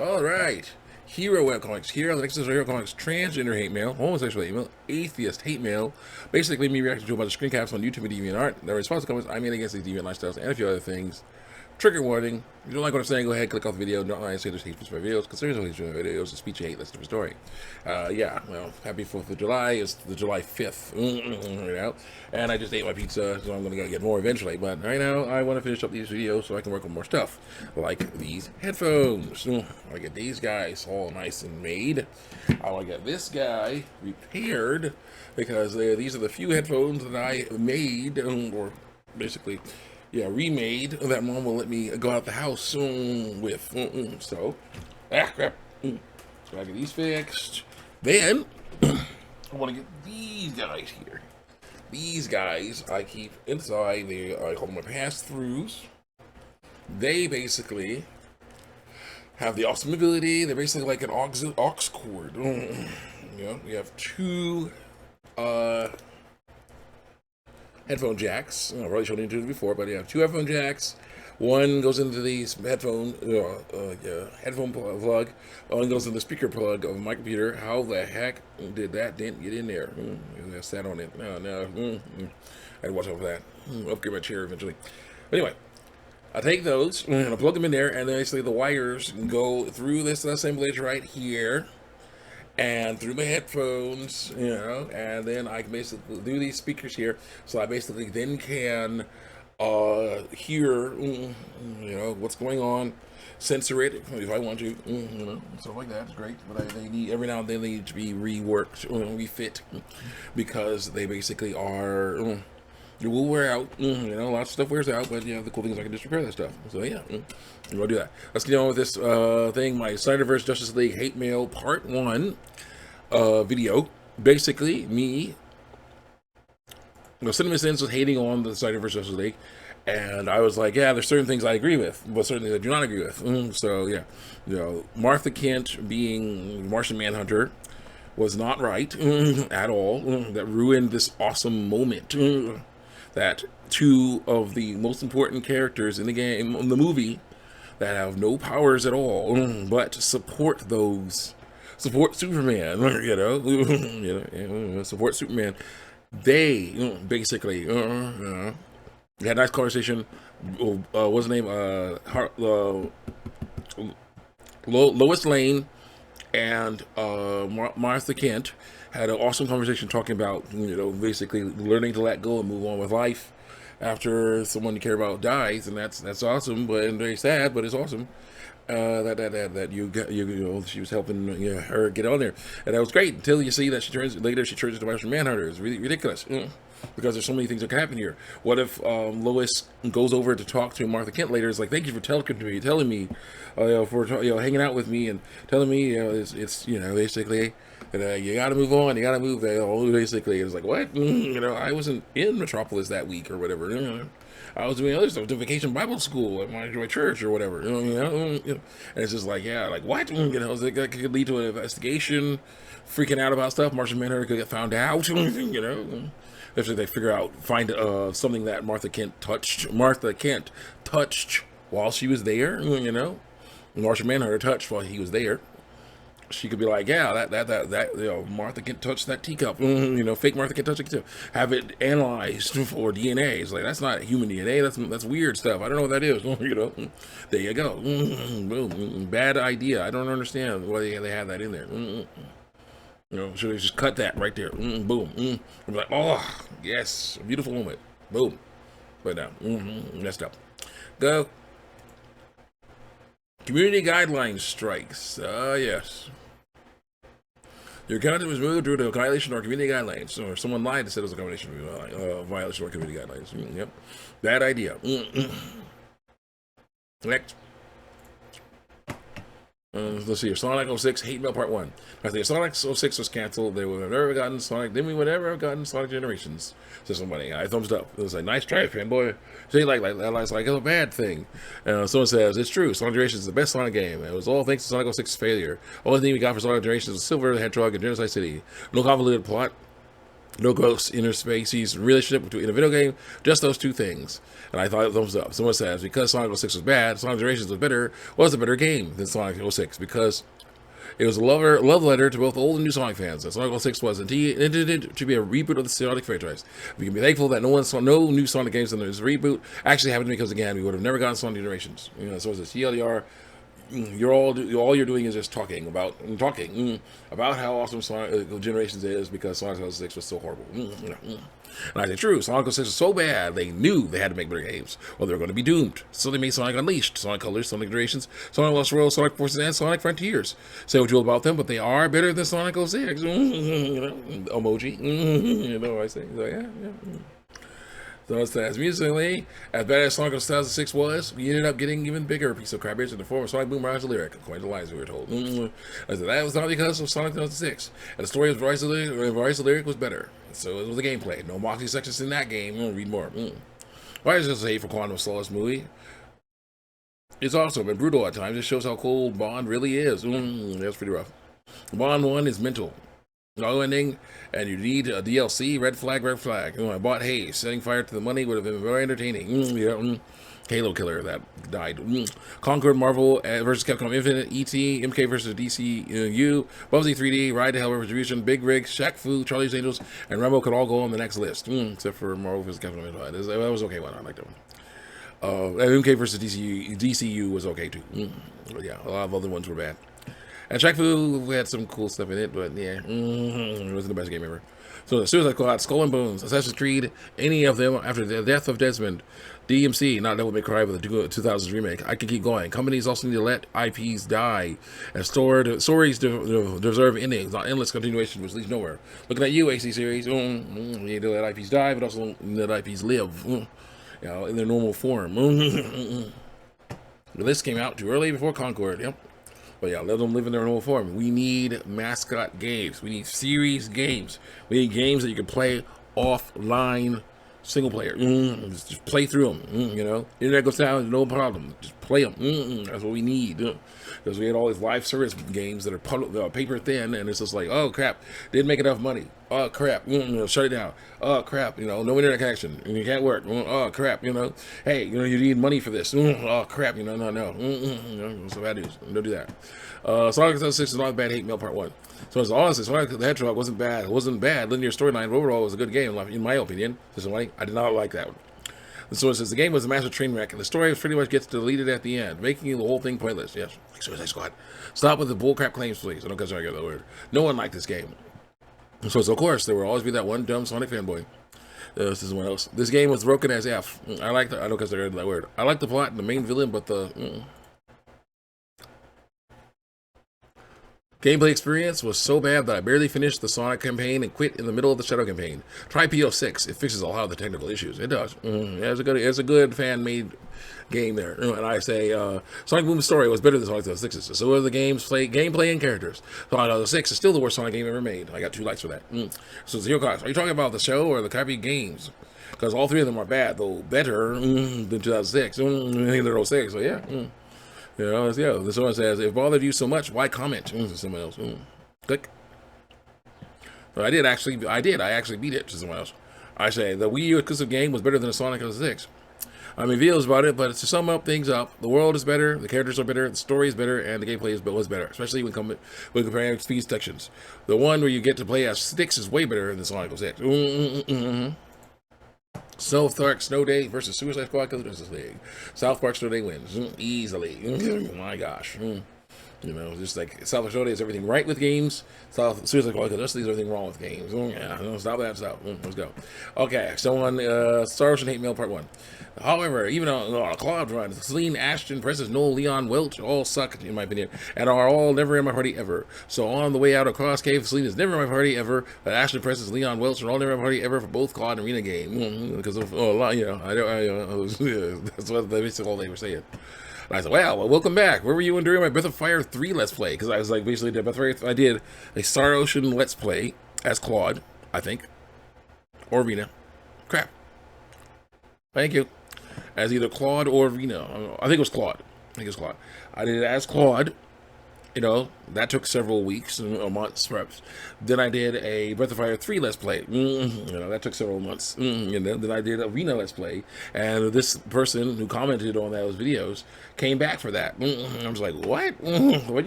All right. Hero webcomics. Here on the next episode of Hero Comics, transgender hate mail, homosexual hate mail, atheist hate mail. Basically, me reacting to a bunch of screen caps on YouTube and DeviantArt. The response comments I made against these deviant lifestyles and a few other things. Trigger warning. If you don't like what I'm saying, go ahead, click off the video. Don't mind, say there's hate speech by videos, because there's no hate speech by videos. It's speech you hate, that's a different story. Yeah, well, happy 4th of July. It's the July 5th. Right now. And I just ate my pizza, so I'm going to get more eventually. But right now, I want to finish up these videos so I can work on more stuff. Like these headphones. I get these guys all nice and made. I want to get this guy repaired, because these are the few headphones that I made, or basically remade, that mom will let me go out the house with. So, crap. So I get these fixed. Then, I want to get these guys here. These guys I keep inside. I call them my pass-throughs. They basically have the awesome ability. They're basically like an aux cord. We have two headphone jacks. I've already shown you this before, but yeah, two headphone jacks. One goes into the headphone plug. One goes into the speaker plug of my computer. How the heck did that didn't get in there? I sat on it. No. I had to watch out for that. Upgrade my chair eventually. But anyway, I take those and I plug them in there, and then basically the wires go through this assemblage right here and through my headphones, and then I can basically do these speakers here. So I basically then can hear, what's going on, censor it if I want to, stuff like that. It's great, but they need, every now and then they need to be reworked, refit, because they basically are. It will wear out, lots of stuff wears out, but the cool thing is I can just repair that stuff. So I'm gonna do that. Let's get on with this thing. My Snyderverse Justice League Hate Mail Part 1 video. Basically, me, Cinema Sins was hating on the Snyderverse Justice League, and I was like, there's certain things I agree with, but certain things I do not agree with. So Martha Kent being Martian Manhunter was not right at all. That ruined this awesome moment. That two of the most important characters in the game, in the movie, that have no powers at all, but support Superman, support Superman. They basically had a nice conversation. What's the name? Lois Lane and Martha Kent had an awesome conversation talking about, basically learning to let go and move on with life after someone you care about dies, and that's awesome, but and very sad, but it's awesome. That she was helping her get on there, and that was great until you see that she turns into Martian Manhunter. It's really ridiculous. Because there's so many things that can happen here. What if Lois goes over to talk to Martha Kent later? It's like, thank you for telling me, for hanging out with me and telling me, it's basically that you got to move on, you got to move. Basically, it's like, what? I wasn't in Metropolis that week or whatever. I was doing other stuff, doing vacation Bible school at my church or whatever. And it's just like, like what? That could lead to an investigation, freaking out about stuff. Martian Manhunter could get found out. If they find something that Martha Kent touched while she was there, Martian Manhunter touched while he was there. She could be like, that Martha Kent touched that teacup, fake Martha Kent touched it, have it analyzed for DNA. It's like, that's not human DNA, that's weird stuff. I don't know what that is. There you go. Boom. Bad idea. I don't understand why they have that in there. Should have just cut that right there. Boom. I'm like, oh, yes, a beautiful moment. Boom. But now, messed up. Go. Community guidelines strikes. Yes. Your content was moved due to a violation of our community guidelines, or someone lied and said it was a violation of our community guidelines. Yep. Bad idea. Next. Let's see here. Sonic 06 Hate Mail Part 1. I think Sonic 06 was canceled. They would have never gotten Sonic. Then we would never have gotten Sonic Generations. So somebody, I thumbs up. It was a nice try, fanboy. So like it's a bad thing. Someone says, it's true. Sonic Generations is the best Sonic game. It was all thanks to Sonic 06's failure. Only thing we got for Sonic Generations was Silver the Hedgehog and Genocide City. No convoluted plot. No gross interspecies relationship between a video game, just those two things. And I thought thumbs up. Someone says, because Sonic 06 was bad, Sonic Generations was a better game than Sonic 06 because it was a love letter to both old and new Sonic fans. And Sonic 06 was intended to be a reboot of the Sonic franchise. We can be thankful that no new Sonic games in this reboot actually happened because, again, we would have never gotten Sonic Generations. You know, so it's a TLDR. All you're doing is just talking about how awesome Sonic Generations is because Sonic 06 was so horrible. And I say true, Sonic 06 was so bad they knew they had to make better games or they were going to be doomed. So they made Sonic Unleashed, Sonic Colors, Sonic Generations, Sonic Lost World, Sonic Forces, and Sonic Frontiers. Say what you will about them, but they are better than Sonic 06. Emoji. You know what I say? So, yeah. So it says, musically, as bad as Sonic 2006 was, we ended up getting even bigger piece of crap in the form of Sonic Boom Rise lyric, according to lies we were told. I said, that was not because of Sonic 2006. And the story of Rise of the lyric was better. So it was the gameplay. No Moxie sections in that game. Read more. Why is this a hate for Quantum of Solace movie? It's awesome and brutal at times. It shows how cold Bond really is. That's pretty rough. Bond 1 is mental. No ending, and you need a DLC. Red flag, red flag. I bought Haze. Setting fire to the money would have been very entertaining. Halo Killer that died. Concord Marvel versus Capcom Infinite. ET. MK versus DCU. Bubsy 3D. Ride to Hell Retribution. Big Rig. Shaq Fu. Charlie's Angels. And Rambo could all go on the next list. Except for Marvel versus Capcom Infinite. That was okay one. I liked that one. MK versus DCU was okay too. But yeah, a lot of other ones were bad. And Shaq Fu had some cool stuff in it, but yeah, it wasn't the best game ever. So the Suicide Squad, Skull and Bones, Assassin's Creed, any of them after the death of Desmond, DMC, not Devil May Cry, but the 2000s remake. I can keep going. Companies also need to let IPs die, and stories deserve endings, not endless continuation, which leads nowhere. Looking at you, AC series, we need to let IPs die, but also let IPs live, in their normal form. The list came out too early before Concord. Yep. But yeah, let them live in their normal form. We need mascot games. We need series games. We need games that you can play offline, single player. Just play through them. Internet goes down, no problem. Just play them. That's what we need. Because we had all these live service games that are paper thin, and it's just like, oh crap, didn't make enough money. Oh crap, shut it down. Oh crap, no internet connection, and you can't work. Oh crap, hey, you need money for this. Oh crap, no. So bad news. Don't do that. Sonic 2006 is not a bad hate mail part 1. So it's honestly, Sonic the Hedgehog wasn't bad. It wasn't bad. Linear storyline overall was a good game, in my opinion. I did not like that one. So it says the game was a massive train wreck, and the story pretty much gets deleted at the end, making the whole thing pointless. Yes, Suicide Squad. Stop with the bullcrap claims, please. I don't guess I get that word. No one liked this game. So of course there will always be that one dumb Sonic fanboy. This is someone else. This game was broken as F. I don't guess I read that word. I like the plot and the main villain, but the gameplay experience was so bad that I barely finished the Sonic campaign and quit in the middle of the Shadow campaign. Try PO6. It fixes a lot of the technical issues. It does. It's a good fan-made game there. And I say Sonic Boom's story was better than Sonic 06's. So are the gameplay and characters. Sonic 06 is still the worst Sonic game ever made. I got 2 likes for that. So Zero Cost. Are you talking about the show or the crappy games? Because all 3 of them are bad, though better than 2006. They're 06, so yeah. This one says, if it bothered you so much, why comment? Someone else. Click. But I actually beat it to someone else. I say, the Wii U exclusive game was better than the Sonic 06. I mean, videos about it, but to sum up things up, the world is better, the characters are better, the story is better, and the gameplay was better, especially when comparing speed sections. The one where you get to play as Sticks is way better than Sonic 06. Snow Day versus Suicide Squad because of Justice League. South Park Snow Day wins easily. Oh my gosh. Just like South Park Snow Day is everything right with games. Suicide Squad because Justice League is everything wrong with games. Stop that stuff. Let's go. Okay, so on Star Ocean Hate Mail Part 1. However, even on a cloud run, Celine, Ashton, Princess Noel, Leon, Welch all suck, in my opinion, and are all never in my party ever. So on the way out of Cross Cave, Celine is never in my party ever, but Ashton, Princess, Leon, Welch are all never in my party ever for both Claude and Arena game. Because of a lot, that's what basically all they were saying. And I said, well, welcome back. Where were you during my Breath of Fire 3 Let's Play? Because I was like, basically, I did a Star Ocean Let's Play as Claude, I think, or Rena. Crap. Thank you. As either Claude or Rena. I think it was Claude. I did it as Claude You know, that took several weeks or months, perhaps. Then I did a Breath of Fire 3 Let's Play. You know, that took several months. And then I did a Arena Let's Play. And this person who commented on those videos came back for that. I was like, what? What you